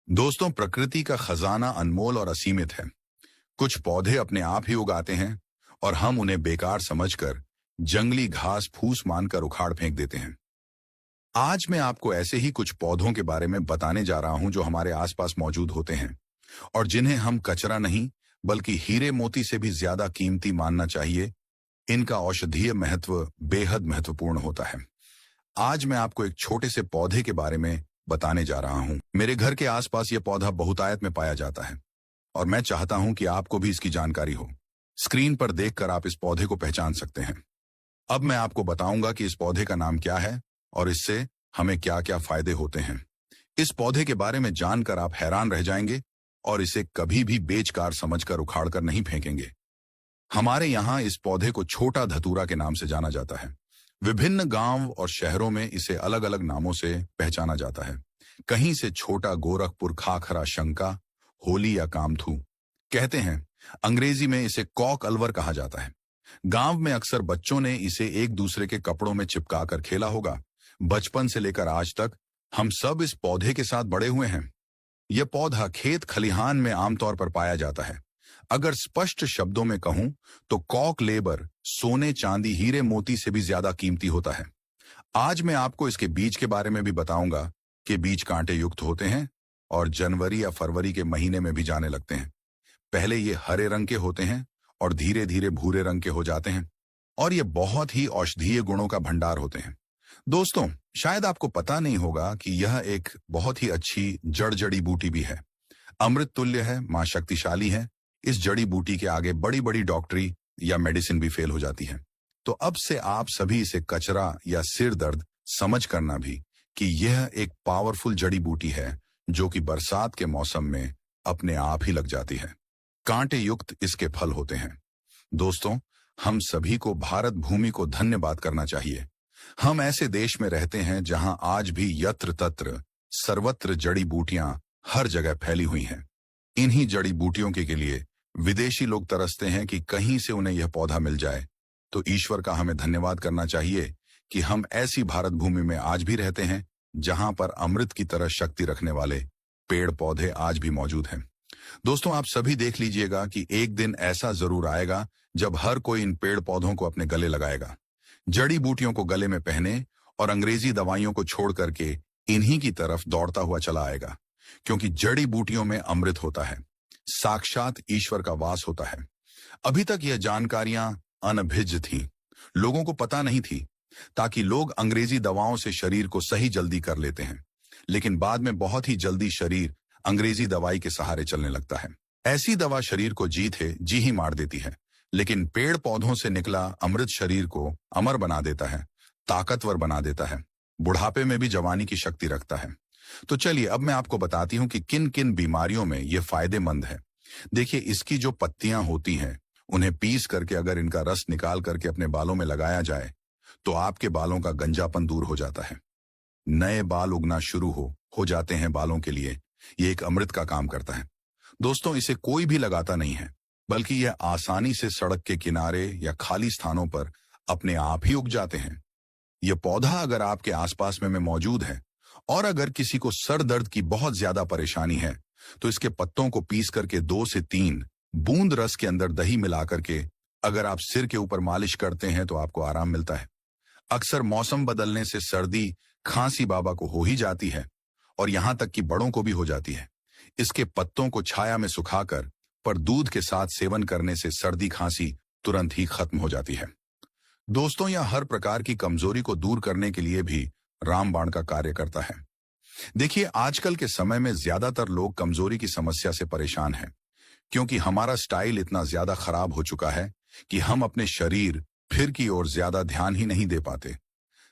दोस्तों, प्रकृति का खजाना अनमोल और असीमित है। कुछ पौधे अपने आप ही उगाते हैं और हम उन्हें बेकार समझकर जंगली घास फूस मानकर उखाड़ फेंक देते हैं। आज मैं आपको ऐसे ही कुछ पौधों के बारे में बताने जा रहा हूं जो हमारे आसपास मौजूद होते हैं और जिन्हें हम कचरा नहीं बल्कि हीरे मोती से भी ज्यादा कीमती मानना चाहिए। इनका औषधीय महत्व बेहद महत्वपूर्ण होता है। आज मैं आपको एक छोटे से पौधे के बारे में बताने जा रहा हूं। मेरे घर के आसपास यह पौधा बहुतायत में पाया जाता है और मैं चाहता हूं कि आपको भी इसकी जानकारी हो। स्क्रीन पर देखकर आप इस पौधे को पहचान सकते हैं। अब मैं आपको बताऊंगा कि इस पौधे का नाम क्या है और इससे हमें क्या क्या फायदे होते हैं। इस पौधे के बारे में जानकर आप हैरान रह जाएंगे और इसे कभी भी बेकार समझकर उखाड़कर नहीं फेंकेंगे। हमारे यहाँ इस पौधे को छोटा धतूरा के नाम से जाना जाता है। विभिन्न गांव और शहरों में इसे अलग अलग नामों से पहचाना जाता है। कहीं से छोटा गोरखपुर खाखरा शंका, होली या कामथू कहते हैं। अंग्रेजी में इसे कॉक अल्वर कहा जाता है। गांव में अक्सर बच्चों ने इसे एक दूसरे के कपड़ों में चिपकाकर खेला होगा। बचपन से लेकर आज तक हम सब इस पौधे के साथ बड़े हुए हैं। यह पौधा खेत खलिहान में आमतौर पर पाया जाता है। अगर स्पष्ट शब्दों में कहूं तो कॉक लेबर सोने चांदी हीरे मोती से भी ज्यादा कीमती होता है। आज मैं आपको इसके बीज के बारे में भी बताऊंगा कि बीज कांटे युक्त होते हैं और जनवरी या फरवरी के महीने में भी जाने लगते हैं। पहले ये हरे रंग के होते हैं और धीरे धीरे भूरे रंग के हो जाते हैं और ये बहुत ही औषधीय गुणों का भंडार होते हैं। दोस्तों, शायद आपको पता नहीं होगा कि यह एक बहुत ही अच्छी जड़ी बूटी भी है। अमृत तुल्य है, मां शक्तिशाली है। इस जड़ी बूटी के आगे बड़ी बड़ी डॉक्टरी या मेडिसिन भी फेल हो जाती है। तो अब से आप सभी इसे कचरा या सिर दर्द समझ करना भी कि यह एक पावरफुल जड़ी बूटी है जो कि बरसात के मौसम में अपने आप ही लग जाती है। कांटे युक्त इसके फल होते हैं। दोस्तों, हम सभी को भारत भूमि को धन्यवाद करना चाहिए। हम ऐसे देश में रहते हैं जहां आज भी यत्र तत्र सर्वत्र जड़ी बूटियां हर जगह फैली हुई हैं। इन्हीं जड़ी बूटियों के लिए विदेशी लोग तरसते हैं कि कहीं से उन्हें यह पौधा मिल जाए। तो ईश्वर का हमें धन्यवाद करना चाहिए कि हम ऐसी भारत भूमि में आज भी रहते हैं जहां पर अमृत की तरह शक्ति रखने वाले पेड़ पौधे आज भी मौजूद हैं। दोस्तों, आप सभी देख लीजिएगा कि एक दिन ऐसा जरूर आएगा जब हर कोई इन पेड़ पौधों को अपने गले लगाएगा, जड़ी बूटियों को गले में पहने और अंग्रेजी दवाइयों को छोड़ करके इन्हीं की तरफ दौड़ता हुआ चला आएगा, क्योंकि जड़ी बूटियों में अमृत होता है, साक्षात ईश्वर का वास होता है। अभी तक यह जानकारियां अनभिज्ञ थीं, लोगों को पता नहीं थी, ताकि लोग अंग्रेजी दवाओं से शरीर को सही जल्दी कर लेते हैं। लेकिन बाद में बहुत ही जल्दी शरीर अंग्रेजी दवाई के सहारे चलने लगता है। ऐसी दवा शरीर को जी ही मार देती है, लेकिन पेड़ पौधों से निकला अमृत शरीर को अमर बना देता है, ताकतवर बना देता है, बुढ़ापे में भी जवानी की शक्ति रखता है। तो चलिए अब मैं आपको बताती हूं कि किन किन बीमारियों में यह फायदेमंद है। देखिए, इसकी जो पत्तियां होती हैं उन्हें पीस करके अगर इनका रस निकाल करके अपने बालों में लगाया जाए तो आपके बालों का गंजापन दूर हो जाता है। नए बाल उगना शुरू हो जाते हैं बालों के लिए। यह एक अमृत का काम करता है। दोस्तों, इसे कोई भी लगाता नहीं है, बल्कि यह आसानी से सड़क के किनारे या खाली स्थानों पर अपने आप ही उग जाते हैं। यह पौधा अगर आपके आसपास में मौजूद है और अगर किसी को सर दर्द की बहुत ज्यादा परेशानी है तो इसके पत्तों को पीस करके 2 से 3 बूंद रस के अंदर दही मिला करके अगर आप सिर के ऊपर मालिश करते हैं तो आपको आराम मिलता है। अक्सर मौसम बदलने से सर्दी खांसी बाबा को हो ही जाती है और यहां तक कि बड़ों को भी हो जाती है। इसके पत्तों को छाया में सुखाकर पर दूध के साथ सेवन करने से सर्दी खांसी तुरंत ही खत्म हो जाती है। दोस्तों, यह हर प्रकार की कमजोरी को दूर करने के लिए भी रामबाण का कार्य करता है। देखिए, आजकल के समय में ज्यादातर लोग कमजोरी की समस्या से परेशान हैं, क्योंकि हमारा स्टाइल इतना ज्यादा खराब हो चुका है कि हम अपने शरीर फिर की ओर ज्यादा ध्यान ही नहीं दे पाते।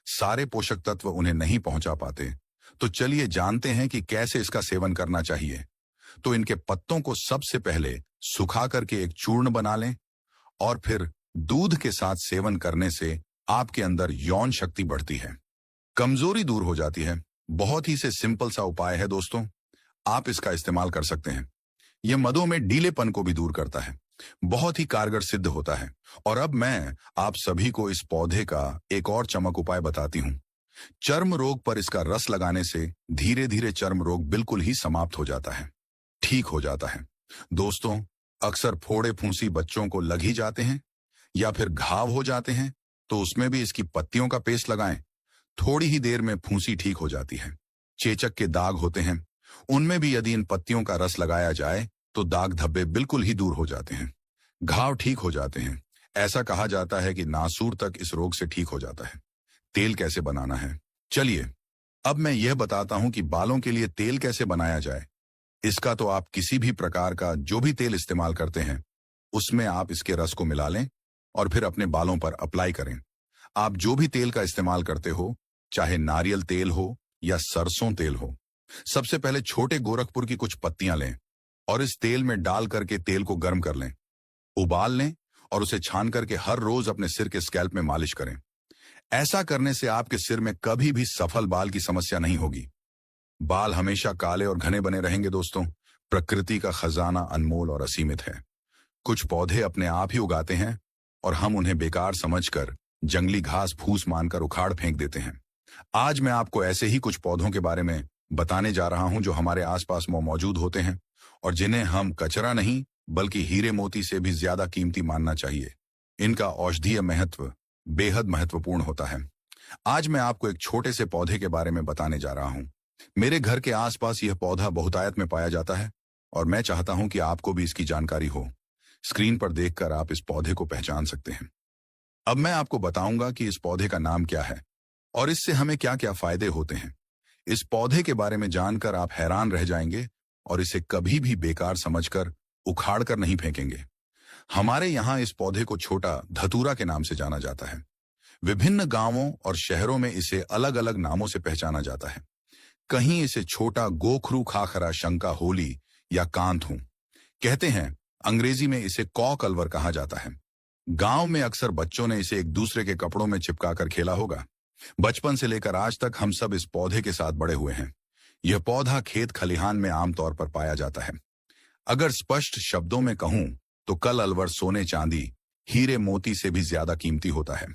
सारे पोषक तत्व उन्हें नहीं पहुंचा पाते। तो चलिए जानते हैं कि कैसे इसका सेवन करना चाहिए। तो इनके पत्तों को सबसे पहले सुखा करके एक चूर्ण बना लें और फिर दूध के साथ सेवन करने से आपके अंदर यौन शक्ति बढ़ती है, कमजोरी दूर हो जाती है। बहुत ही से सिंपल सा उपाय है दोस्तों, आप इसका इस्तेमाल कर सकते हैं। यह मधु में ढीलेपन को भी दूर करता है, बहुत ही कारगर सिद्ध होता है। और अब मैं आप सभी को इस पौधे का एक और चमक उपाय बताती हूँ। चर्म रोग पर इसका रस लगाने से धीरे धीरे चर्म रोग बिल्कुल ही समाप्त हो जाता है, ठीक हो जाता है। दोस्तों, अक्सर फोड़े फूंसी बच्चों को लग ही जाते हैं या फिर घाव हो जाते हैं, तो उसमें भी इसकी पत्तियों का पेस्ट लगाएं। थोड़ी ही देर में फूंसी ठीक हो जाती है। चेचक के दाग होते हैं, उनमें भी यदि इन पत्तियों का रस लगाया जाए तो दाग धब्बे बिल्कुल ही दूर हो जाते हैं, घाव ठीक हो जाते हैं। ऐसा कहा जाता है कि नासूर तक इस रोग से ठीक हो जाता है। तेल कैसे बनाना है, चलिए अब मैं यह बताता हूं कि बालों के लिए तेल कैसे बनाया जाए। इसका तो आप किसी भी प्रकार का जो भी तेल इस्तेमाल करते हैं उसमें आप इसके रस को मिला लें और फिर अपने बालों पर अप्लाई करें। आप जो भी तेल का इस्तेमाल करते हो, चाहे नारियल तेल हो या सरसों तेल हो, सबसे पहले छोटे गोरखपुर की कुछ पत्तियां लें और इस तेल में डाल करके तेल को गर्म कर लें, उबाल लें और उसे छान करके हर रोज अपने सिर के स्कैल्प में मालिश करें। ऐसा करने से आपके सिर में कभी भी सफल बाल की समस्या नहीं होगी। बाल हमेशा काले और घने बने रहेंगे। दोस्तों, प्रकृति का खजाना अनमोल और असीमित है। कुछ पौधे अपने आप ही उगाते हैं और हम उन्हें बेकार समझकर जंगली घास फूस मानकर उखाड़ फेंक देते हैं। आज मैं आपको ऐसे ही कुछ पौधों के बारे में बताने जा रहा हूं जो हमारे आसपास मौजूद होते हैं और जिन्हें हम कचरा नहीं बल्कि हीरे मोती से भी ज्यादा कीमती मानना चाहिए। इनका औषधीय महत्व बेहद महत्वपूर्ण होता है। आज मैं आपको एक छोटे से पौधे के बारे में बताने जा रहा हूं। मेरे घर के आसपास यह पौधा बहुतायत में पाया जाता है और मैं चाहता हूं कि आपको भी इसकी जानकारी हो। स्क्रीन पर देखकर आप इस पौधे को पहचान सकते हैं। अब मैं आपको बताऊंगा कि इस पौधे का नाम क्या है और इससे हमें क्या क्या फायदे होते हैं। इस पौधे के बारे में जानकर आप हैरान रह जाएंगे और इसे कभी भी बेकार समझकर उखाड़ कर नहीं फेंकेंगे। हमारे यहाँ इस पौधे को छोटा धतूरा के नाम से जाना जाता है। विभिन्न गांवों और शहरों में इसे अलग अलग नामों से पहचाना जाता है। कहीं इसे छोटा गोखरू खाखरा शंका होली या कांथू कहते हैं। अंग्रेजी में इसे कॉक अल्वर कहा जाता है। गांव में अक्सर बच्चों ने इसे एक दूसरे के कपड़ों में चिपकाकर खेला होगा। बचपन से लेकर आज तक हम सब इस पौधे के साथ बड़े हुए हैं। यह पौधा खेत खलिहान में आमतौर पर पाया जाता है। अगर स्पष्ट शब्दों में कहूं तो कल अलवर सोने चांदी हीरे मोती से भी ज्यादा कीमती होता है।